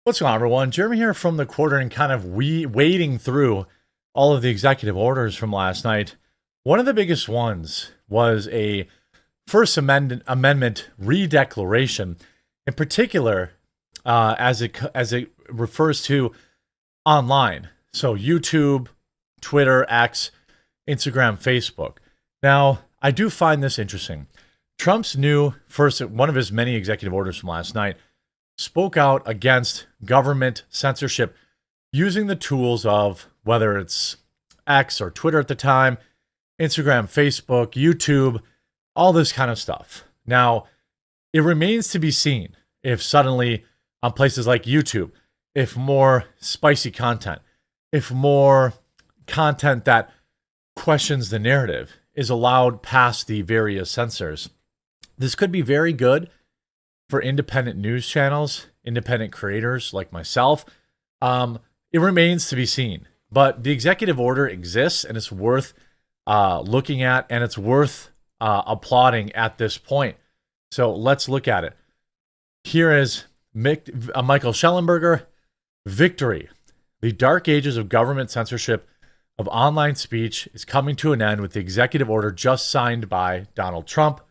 What's going on, everyone? Jeremy here from the Quarter and kind of wading through all of the executive orders from last night. One of the biggest ones was a First Amendment redeclaration, in particular, as it refers to online. So YouTube, Twitter, X, Instagram, Facebook. Now, I do find this interesting. Trump's one of his many executive orders from last night spoke out against government censorship using the tools of whether it's X or Twitter at the time, Instagram, Facebook, YouTube, all this kind of stuff. Now, it remains to be seen if suddenly on places like YouTube, if more spicy content, if more content that questions the narrative is allowed past the various censors. This could be very good for independent news channels, independent creators like myself. It remains to be seen. But the executive order exists, and it's worth looking at, and it's worth applauding at this point. So let's look at it. Here is Michael Schellenberger. Victory. The dark ages of government censorship of online speech is coming to an end with the executive order just signed by Donald Trump.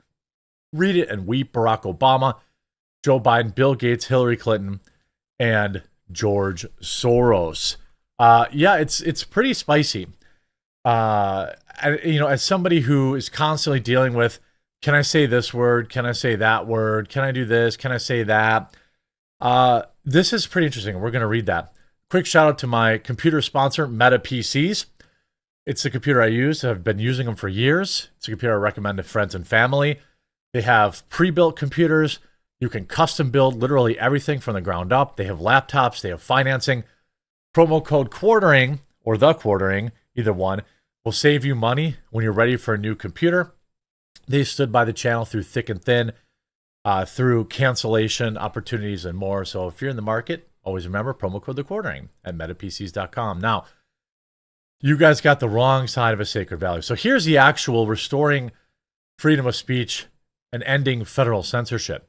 Read it and weep. Barack Obama, Joe Biden, Bill Gates, Hillary Clinton, and George Soros. It's pretty spicy. As somebody who is constantly dealing with, can I say this word? Can I say that word? Can I do this? Can I say that? This is pretty interesting. We're going to read that. Quick shout out to my computer sponsor, Meta PCs. It's the computer I use. I've been using them for years. It's a computer I recommend to friends and family. They have pre-built computers. You can custom build literally everything from the ground up. They have laptops. They have financing. Promo code QUARTERING or the QUARTERING, either one, will save you money when you're ready for a new computer. They stood by the channel through thick and thin, through cancellation opportunities and more. So if you're in the market, always remember promo code the QUARTERING at metapcs.com. Now, you guys got the wrong side of a sacred value. So here's the actual restoring freedom of speech and ending federal censorship.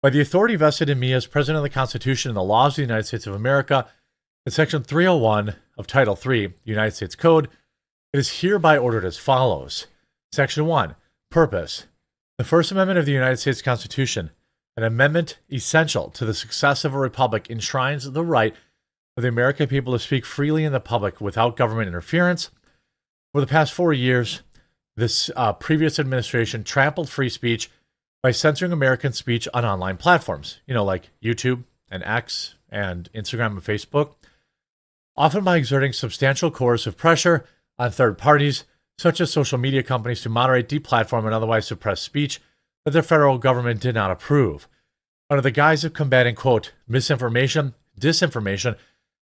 By the authority vested in me as President of the Constitution and the laws of the United States of America, in Section 301 of Title III, United States Code, it is hereby ordered as follows. Section 1, Purpose. The First Amendment of the United States Constitution, an amendment essential to the success of a republic, enshrines the right of the American people to speak freely in the public without government interference. For the past 4 years, this previous administration trampled free speech by censoring American speech on online platforms, like YouTube and X and Instagram and Facebook, often by exerting substantial coercive pressure on third parties, such as social media companies, to moderate, deplatform, and otherwise suppress speech that the federal government did not approve. Under the guise of combating, quote, misinformation, disinformation,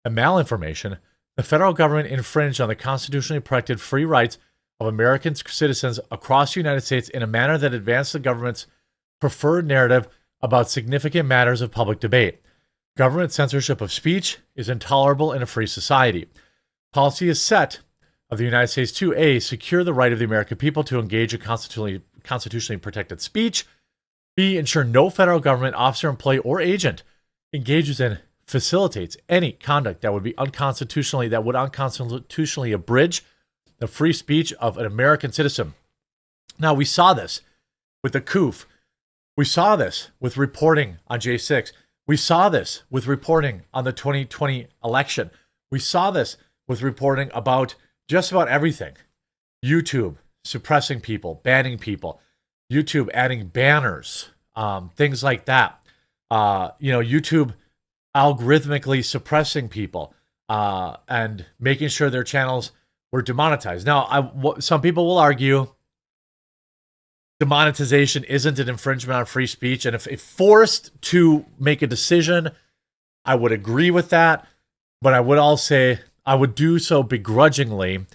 and malinformation, the federal government infringed on the constitutionally protected free rights of American citizens across the United States in a manner that advanced the government's preferred narrative about significant matters of public debate. Government censorship of speech is intolerable in a free society. Policy is set of the United States to A, secure the right of the American people to engage in constitutionally protected speech. B, ensure no federal government officer, employee, or agent engages in, facilitates any conduct that would unconstitutionally abridge the free speech of an American citizen. Now, we saw this with the COOF. We saw this with reporting on J6. We saw this with reporting on the 2020 election. We saw this with reporting about just about everything. YouTube suppressing people, banning people. YouTube adding banners, things like that. YouTube algorithmically suppressing people and making sure their channels were demonetized. Now, some people will argue demonetization isn't an infringement on free speech, and if forced to make a decision, I would agree with that, but I would all say I would do so begrudgingly,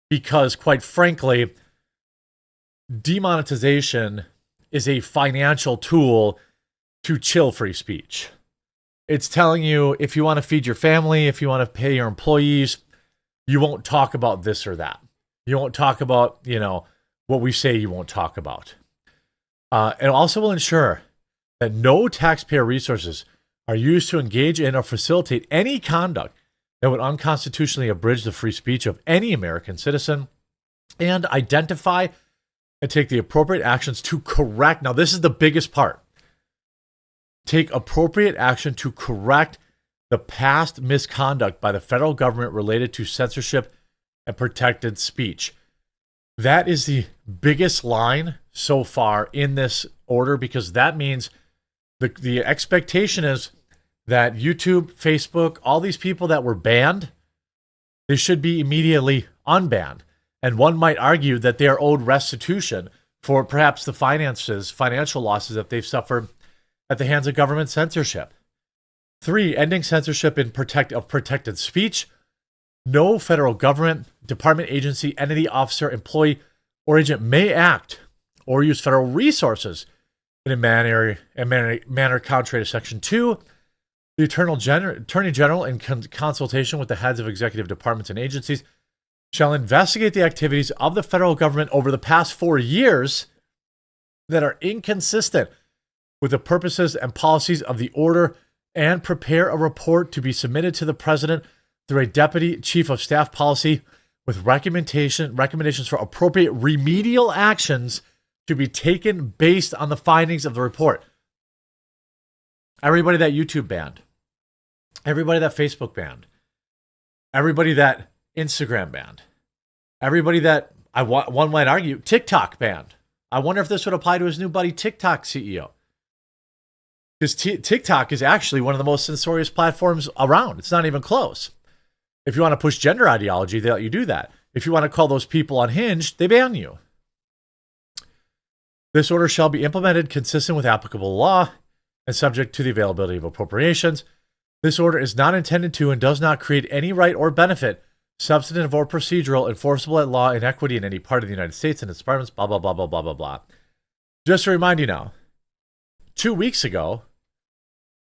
because quite frankly, demonetization is a financial tool to chill free speech. It's telling you if you want to feed your family, if you want to pay your employees, you won't talk about this or that. You won't talk about, what we say you won't talk about. It also will ensure that no taxpayer resources are used to engage in or facilitate any conduct that would unconstitutionally abridge the free speech of any American citizen, and identify and take the appropriate actions to correct. Now, this is the biggest part. Take appropriate action to correct the past misconduct by the federal government related to censorship and protected speech. That is the biggest line so far in this order, because that means the expectation is that YouTube, Facebook, all these people that were banned, they should be immediately unbanned. And one might argue that they are owed restitution for perhaps the financial losses that they've suffered at the hands of government censorship. 3, ending censorship of protected speech. No federal government, department, agency, entity, officer, employee, or agent may act or use federal resources in a manner contrary to Section 2. The Attorney General, in consultation with the heads of executive departments and agencies, shall investigate the activities of the federal government over the past 4 years that are inconsistent with the purposes and policies of the order, and prepare a report to be submitted to the president through a deputy chief of staff policy with recommendations for appropriate remedial actions to be taken based on the findings of the report. Everybody that YouTube banned, everybody that Facebook banned, everybody that Instagram banned, everybody that one might argue TikTok banned. I wonder if this would apply to his new buddy TikTok CEO. Because TikTok is actually one of the most censorious platforms around. It's not even close. If you want to push gender ideology, they let you do that. If you want to call those people unhinged, they ban you. This order shall be implemented consistent with applicable law and subject to the availability of appropriations. This order is not intended to and does not create any right or benefit, substantive or procedural, enforceable at law and equity in any part of the United States and its departments, blah, blah, blah, blah, blah, blah, blah. Just to remind you now, 2 weeks ago,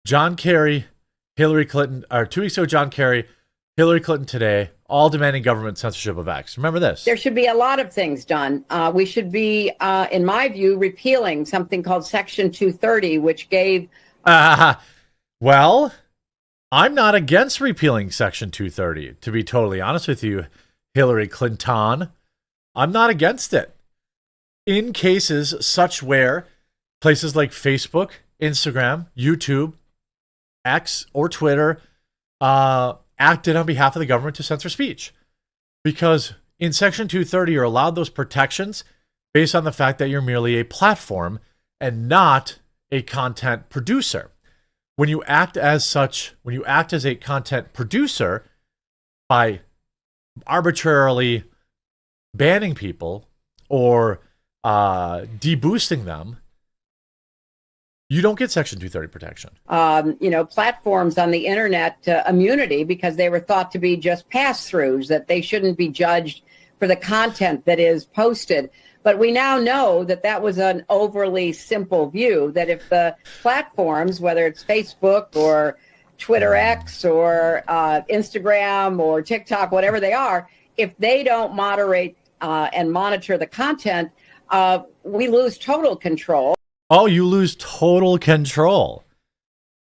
John Kerry, Hillary Clinton, or 2 weeks ago, John Kerry, Hillary Clinton today, all demanding government censorship of X. Remember this. There should be a lot of things done. We should be, in my view, repealing something called Section 230, which gave... Well, I'm not against repealing Section 230, to be totally honest with you, Hillary Clinton. I'm not against it. In cases such where places like Facebook, Instagram, YouTube, X, or Twitter acted on behalf of the government to censor speech. Because in Section 230, you're allowed those protections based on the fact that you're merely a platform and not a content producer. When you act as such, when you act as a content producer by arbitrarily banning people or deboosting them, you don't get Section 230 protection. Platforms on the internet immunity, because they were thought to be just pass-throughs, that they shouldn't be judged for the content that is posted. But we now know that that was an overly simple view, that if the platforms, whether it's Facebook or Twitter X or Instagram or TikTok, whatever they are, if they don't moderate and monitor the content, we lose total control. Oh, you lose total control.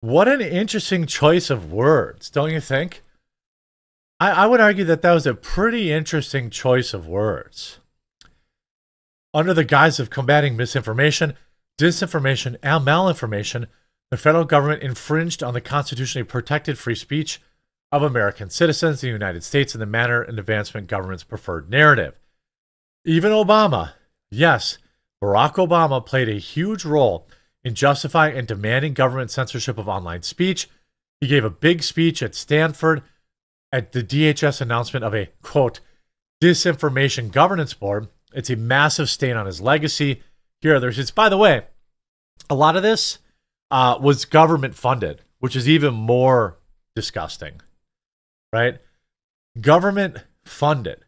What an interesting choice of words, don't you think? I would argue that that was a pretty interesting choice of words. Under the guise of combating misinformation, disinformation, and malinformation, the federal government infringed on the constitutionally protected free speech of American citizens in the United States in the manner and advancement government's preferred narrative. Even Obama, yes, Barack Obama played a huge role in justifying and demanding government censorship of online speech. He gave a big speech at Stanford at the DHS announcement of a, quote, disinformation governance board. It's a massive stain on his legacy. Here, it's, by the way, a lot of this was government funded, which is even more disgusting, right? Government funded.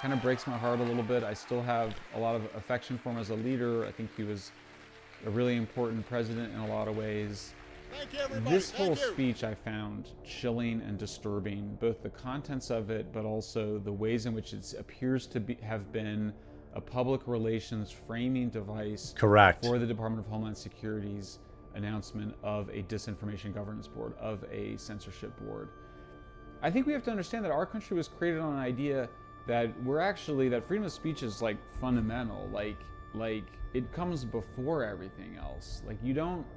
Kind of breaks my heart a little bit. I still have a lot of affection for him as a leader. I think he was a really important president in a lot of ways. Thank you, everybody. This whole speech I found chilling and disturbing, both the contents of it, but also the ways in which it appears to have been a public relations framing device. Correct. For the Department of Homeland Security's announcement of a disinformation governance board, of a censorship board. I think we have to understand that our country was created on an idea that that freedom of speech is like fundamental, like it comes before everything else. Like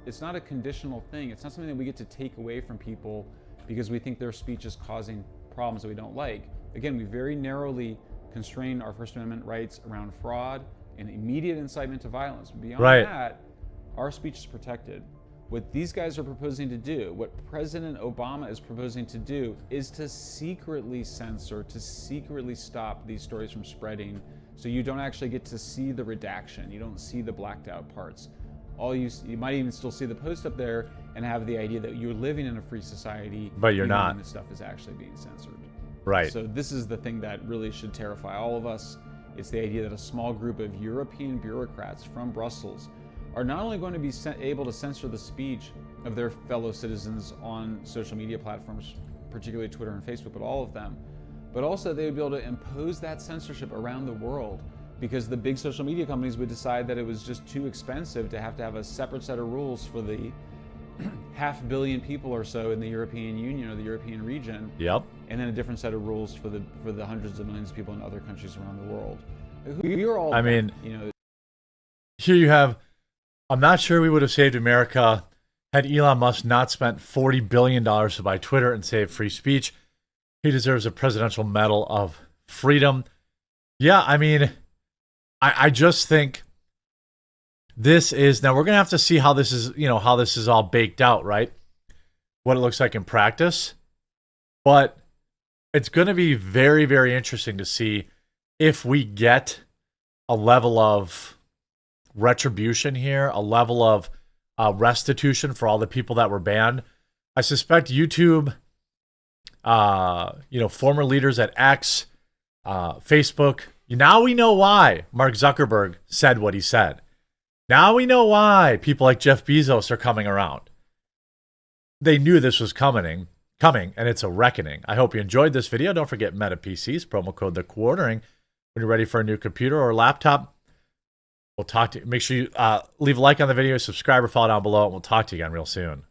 it's not a conditional thing. It's not something that we get to take away from people because we think their speech is causing problems that we don't like. Again, we very narrowly constrain our First Amendment rights around fraud and immediate incitement to violence. Beyond that, our speech is protected. What these guys are proposing to do, what President Obama is proposing to do, is to secretly censor, to secretly stop these stories from spreading, so you don't actually get to see the redaction. You don't see the blacked out parts. You might even still see the post up there and have the idea that you're living in a free society, but you're not. When this stuff is actually being censored. Right. So this is the thing that really should terrify all of us. It's the idea that a small group of European bureaucrats from Brussels are not only going to be able to censor the speech of their fellow citizens on social media platforms, particularly Twitter and Facebook, but all of them, but also they would be able to impose that censorship around the world, because the big social media companies would decide that it was just too expensive to have a separate set of rules for the 500 million people or so in the European Union or the European region. Yep. And then a different set of rules for the hundreds of millions of people in other countries around the world. We are all, here you have, I'm not sure we would have saved America had Elon Musk not spent $40 billion to buy Twitter and save free speech. He deserves a presidential medal of freedom. Yeah, I just think this is, now we're going to have to see how this is, how this is all baked out, right? What it looks like in practice. But it's going to be very, very interesting to see if we get a level of retribution here, a level of restitution for all the people that were banned. I suspect YouTube, former leaders at X, Facebook, now we know why Mark Zuckerberg said what he said. Now we know why people like Jeff Bezos are coming around. They knew this was coming, and it's a reckoning. I hope you enjoyed this video. Don't forget Meta PCs, promo code The Quartering when you're ready for a new computer or laptop. We'll talk to you. Make sure you leave a like on the video, subscribe or follow down below, and we'll talk to you again real soon.